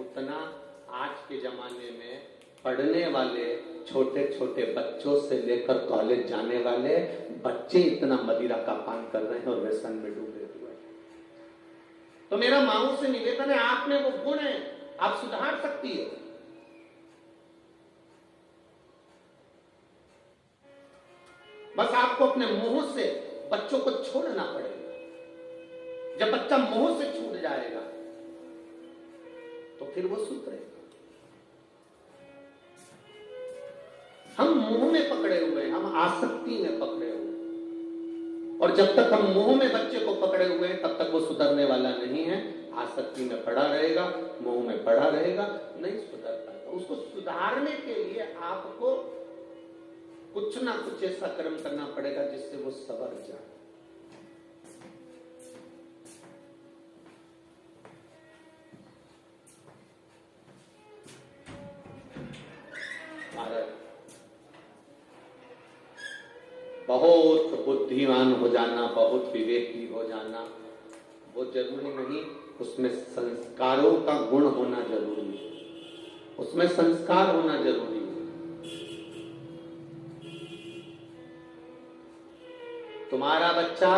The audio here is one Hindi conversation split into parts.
उतना आज के जमाने में पढ़ने वाले छोटे छोटे बच्चों से लेकर कॉलेज जाने वाले बच्चे इतना मदिरा का पान कर रहे हैं और व्यसन में डूबे हुए हैं। तो मेरा माऊ से निवेदन है, आप में वो गुण है, आप सुधार सकती हो। बस आपको अपने मुंह से बच्चों को छोड़ना पड़ेगा। जब बच्चा मुंह से छूट जाएगा तो फिर वो सुधरेगा। हम मुंह में पकड़े हुए हैं, हम आसक्ति में पकड़े हुए हैं, और जब तक हम मुंह में बच्चे को पकड़े हुए हैं तब तक वो सुधरने वाला नहीं है। आसक्ति में पड़ा रहेगा, मुंह में पड़ा रहेगा, नहीं सुधर पाएगा। उसको सुधारने के लिए आपको कुछ ना कुछ ऐसा कर्म करना पड़ेगा जिससे वो सवर जाए। बहुत बुद्धिमान हो जाना, बहुत विवेकी हो जाना वो जरूरी नहीं, उसमें संस्कारों का गुण होना जरूरी है, उसमें संस्कार होना जरूरी है। तुम्हारा बच्चा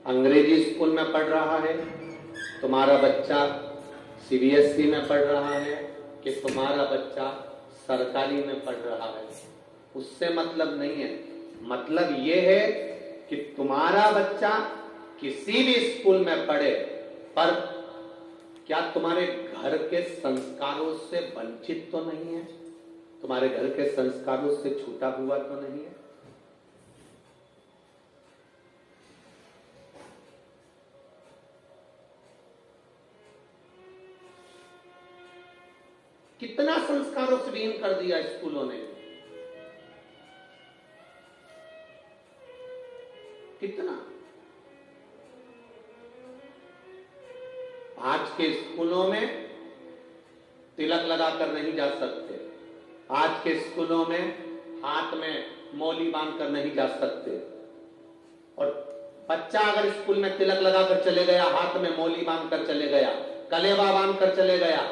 अंग्रेजी स्कूल में पढ़ रहा है, तुम्हारा बच्चा सीबीएसई में पढ़ रहा है कि तुम्हारा बच्चा सरकारी में पढ़ रहा है, उससे मतलब नहीं है। मतलब यह है कि तुम्हारा बच्चा किसी भी स्कूल में पढ़े, पर क्या तुम्हारे घर के संस्कारों से वंचित तो नहीं है, तुम्हारे घर के संस्कारों से छूटा हुआ तो नहीं है। कितना संस्कारों से विहीन कर दिया स्कूलों ने, कितना। आज के स्कूलों में तिलक लगाकर नहीं जा सकते, आज के स्कूलों में हाथ में मौली बांधकर नहीं जा सकते, और बच्चा अगर स्कूल में तिलक लगाकर चले गया, हाथ में मौली बांधकर चले गया, कलेवा बांधकर चले गया,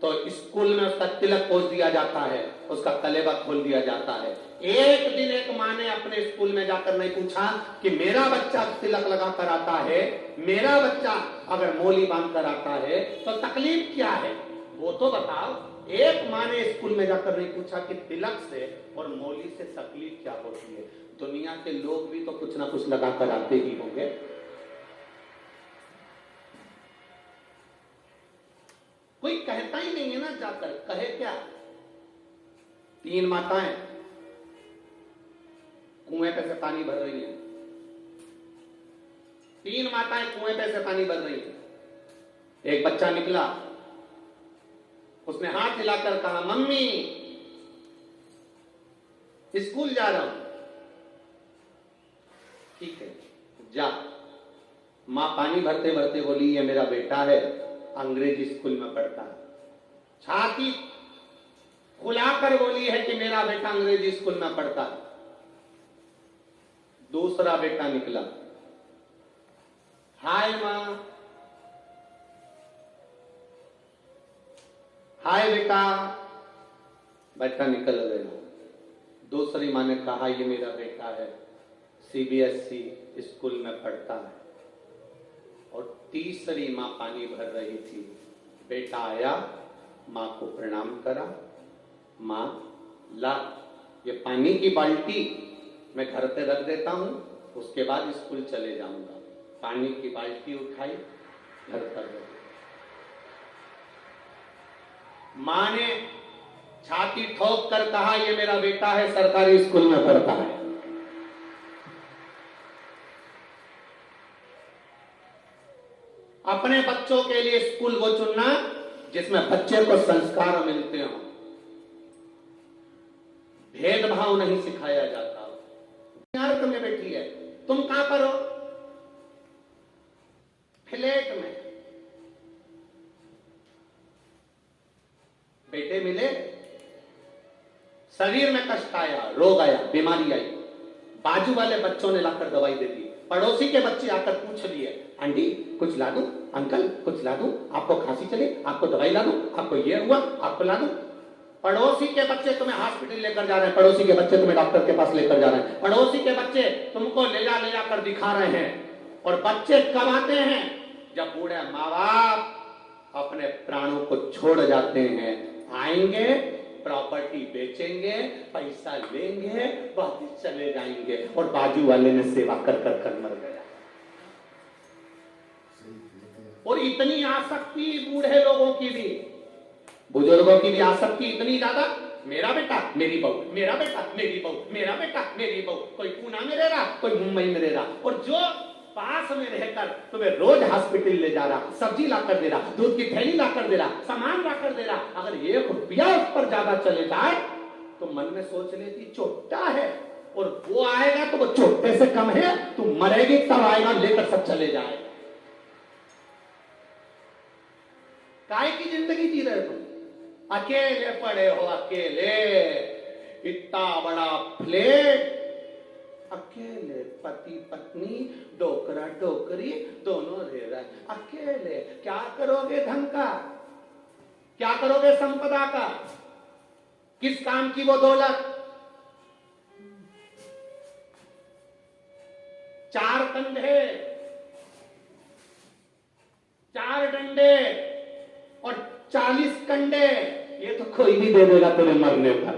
तो स्कूल में उसका तिलक खोल दिया जाता है, उसका कलेवा खोल दिया जाता है। एक दिन एक माँ ने अपने स्कूल में जाकर नहीं पूछा कि मेरा बच्चा तिलक लगाकर आता है, मेरा बच्चा अगर मौली बांधकर आता है तो तकलीफ क्या है, वो तो बताओ। एक माँ ने स्कूल में जाकर नहीं पूछा कि तिलक से और मौली से तकलीफ क्या होती है। दुनिया के लोग भी तो कुछ ना कुछ लगाकर आते ही होंगे। कोई कहता ही नहीं है ना, जाकर कहे क्या। 3 माताएं कुएं पे से पानी भर रही हैं, 3 माताएं कुएं पे से पानी भर रही हैं। एक बच्चा निकला, उसने हाथ हिलाकर कहा, मम्मी स्कूल जा रहा हूं। ठीक है जा। मां पानी भरते भरते बोली, ये मेरा बेटा है, अंग्रेजी स्कूल में पढ़ता है। छाती खुलाकर बोली है कि मेरा बेटा अंग्रेजी स्कूल में पढ़ता है। दूसरा बेटा निकला, हाय मां, हाय बेटा, बेटा निकल गया। दूसरी मां ने कहा, ये मेरा बेटा है, सीबीएसई स्कूल में पढ़ता है। और तीसरी मां पानी भर रही थी। बेटा आया, मां को प्रणाम करा, मां ला ये पानी की बाल्टी मैं घर पे रख देता हूं, उसके बाद स्कूल चले जाऊंगा। पानी की बाल्टी उठाई, घर पर रख। मां ने छाती ठोक कर कहा, ये मेरा बेटा है, सरकारी स्कूल में पढ़ता है। अपने बच्चों के लिए स्कूल वो चुनना जिसमें बच्चे को संस्कार मिलते हो, भेदभाव नहीं सिखाया जाता। अर्थ में बैठी है, तुम कहां पर हो? फ्लैट में। बेटे मिले, शरीर में कष्ट आया, रोग आया, बीमारी आई, बाजू वाले बच्चों ने लाकर दवाई दे दी, पड़ोसी के बच्चे आकर पूछ लिए, आंटी कुछ ला दूं अंकल, कुछ ला दूं, आपको खांसी चली, आपको दवाई ला दूं, आपको ये हुआ, आपको ला दूं। पड़ोसी के बच्चे तुम्हें हॉस्पिटल लेकर जा रहे हैं, पड़ोसी के बच्चे तुम्हें डॉक्टर के पास लेकर जा रहे हैं, पड़ोसी के बच्चे तुमको ले जाकर दिखा रहे हैं। और बच्चे कब आते हैं? जब बूढ़े माँ बाप अपने प्राणों को छोड़ जाते हैं। आएंगे, प्रॉपर्टी बेचेंगे, पैसा लेंगे, वापस चले जाएंगे और बाजू वाले ने सेवा कर मर गया। और इतनी आसक्ति बूढ़े लोगों की भी, बुजुर्गों की भी आसक्ति इतनी ज्यादा, मेरा बेटा मेरी बहू, मेरा बेटा मेरी बहू, मेरा बेटा मेरी बहू। कोई पूना में रह रहा, कोई मुंबई में रह रहा, और जो पास में रहकर तुम्हें रोज हॉस्पिटल ले जा रहा, सब्जी लाकर दे रहा, दूध की थैली लाकर दे रहा, सामान लाकर दे रहा, अगर 1 रुपया उस पर ज्यादा चले जाए तो मन में सोच लेती छोटा है, और वो आएगा तो वो छोटे से कम है, तू मरेगी तब आएगा, लेकर सब चले जाए। काय की जिंदगी जी रहे तुम? अकेले पड़े हो, अकेले, इतना बड़ा फ्लैट, अकेले, पति पत्नी, डोकरा डोकरी दोनों रह रहे, अकेले। क्या करोगे धन का? क्या करोगे संपदा का? किस काम की वो दौलत? 4 कंधे, 4 डंडे और 40 कंडे, ये तो कोई भी दे देगा तुम्हें मरने पर।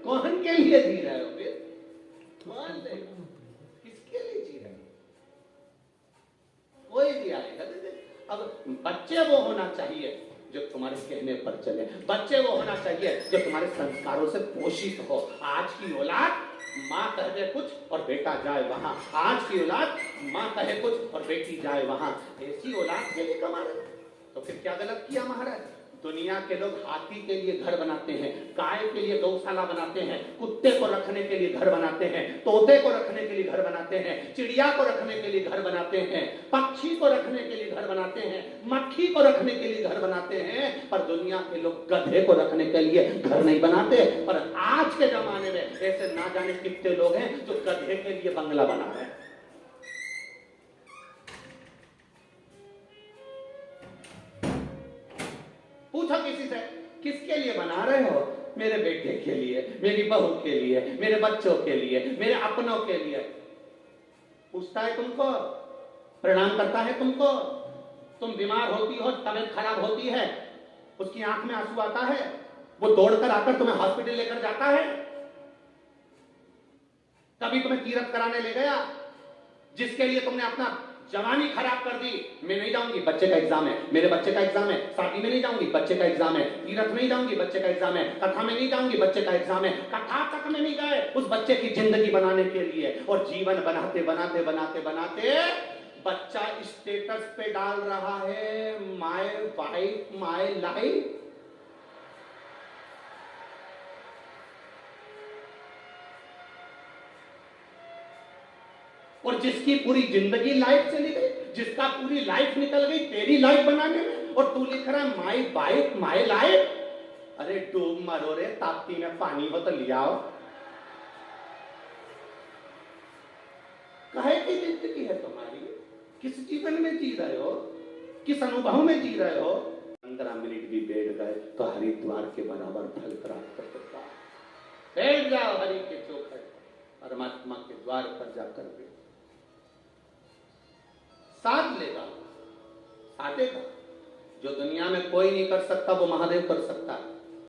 कौन के लिए जी रहे हो फिर? कौन देगा? किसके लिए जी रहे हो? कोई भी आएगा दे दे। अब बच्चे वो होना चाहिए जो तुम्हारे कहने पर चले, बच्चे वो होना चाहिए जो तुम्हारे संस्कारों से पोषित हो। आज की औलाद माँ कह दे कुछ और बेटा जाए वहां, आज की औलाद माँ कहे कुछ और बेटी जाए वहां। ऐसी औलाद के लिए कमा रहे तो फिर क्या गलत किया महाराज? दुनिया के लोग हाथी के लिए घर बनाते हैं, गाय के लिए गौशाला बनाते हैं, कुत्ते को रखने के लिए घर बनाते हैं, तोते को रखने के लिए घर बनाते हैं, चिड़िया को रखने के लिए घर बनाते हैं, पक्षी को रखने के लिए घर बनाते हैं, मक्खी को रखने के लिए घर बनाते हैं। पर दुनिया के लोग गधे को रखने के लिए घर नहीं बनाते। पर आज के जमाने में ऐसे ना जाने कितने लोग हैं जो गधे के लिए बंगला बना रहे हैं। पूछो किसी से, किसके लिए बना रहे हो? मेरे बेटे के लिए, मेरी बहू के लिए, मेरे बच्चों के लिए, मेरे अपनों के लिए। पूछता है तुमको, प्रणाम करता है तुमको, तुम बीमार होती हो, तबीयत खराब होती है, उसकी आंख में आंसू आता है, वो दौड़कर आकर तुम्हें हॉस्पिटल लेकर जाता है। कभी तुम्हें तीर्थ कराने ले गया, जिसके लिए तुमने अपना जवानी खराब कर दी। मैं नहीं जाऊंगी, बच्चे का एग्जाम है, मेरे बच्चे का एग्जाम है, शादी में नहीं जाऊंगी, बच्चे का एग्जाम है, तीर्थ नहीं जाऊंगी, बच्चे का एग्जाम है, कथा में नहीं जाऊंगी, बच्चे का एग्जाम है। कथा तक में नहीं गए उस बच्चे की जिंदगी बनाने के लिए, और जीवन बनाते बनाते बनाते बनाते बच्चा स्टेटस पे डाल रहा है माय वाइफ माय लाइफ। और जिसकी पूरी जिंदगी लाइफ चली गई, जिसका पूरी लाइफ निकल गई तेरी लाइफ बनाने में, और तू लिख रहा है माय वाइफ माय लाइफ। अरे डूब मरो रे, ताप्ती में पानी हो तो लिया आओ। काहे की जिंदगी है तुम्हारी? किस जीवन में जी रहे हो? किस अनुभव में जी रहे हो? 15 मिनट भी बैठ गए तो हरिद्वार के बराबर फल प्राप्त होता है। बैठ जाओ हरि के चौखट, परमात्मा के द्वार पर जाकर बैठ, साथ लेगा, साधेगा। जो दुनिया में कोई नहीं कर सकता वो महादेव कर सकता है।